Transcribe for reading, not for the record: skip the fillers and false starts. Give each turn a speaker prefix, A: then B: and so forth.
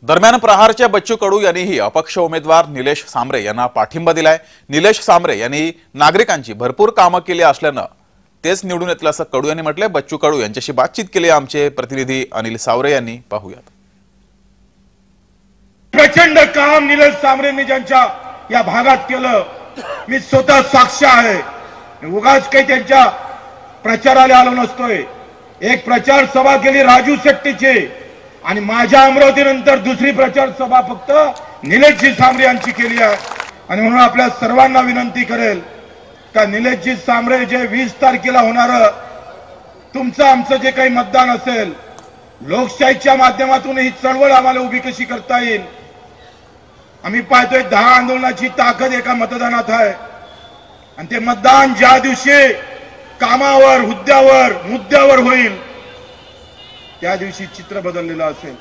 A: दरम्यान प्रहारच्या बच्चू कडू यांनीही अपक्ष उमेदवार निलेश सांबरे यांना पाठिंबा दिलाय। निलेश सांबरे यांनी नागरिकांची भरपूर कामं केली असल्यानं तेच निवडून येतील असं कडू यांनी म्हटलंय। बच्चू कडू यांच्याशी बातचीत केली आमचे प्रतिनिधी अनिल सावरे यांनी, पाहूयात।
B: प्रचंड काम निलेश सांबरेंनी ज्यांच्या या भागात केलं, मी स्वतः साक्ष आहे। उगाच काही त्यांच्या प्रचाराला आलो नसतोय। एक प्रचार सभा केली राजू शेट्टीची आणि माझ्या अमरावतीनंतर दुसरी प्रचार सभा फक्त निलेशजी सांबरे यांची केली आहे। आणि म्हणून आपल्या सर्वांना विनंती करेल का निलेशजी सांबरे जे 20 तारखेला होणार तुमचं आमचं जे काही मतदान असेल, लोकशाहीच्या माध्यमातून ही चळवळ आम्हाला उभी कशी करता येईल। आम्ही पाहतोय 10 आंदोलनाची ताकद एका मतदानात आहे आणि ते मतदान ज्या दिवशी कामावर, हुद्द्यावर, मुद्द्यावर होईल त्या दिवशी चित्र बदललेलं असेल।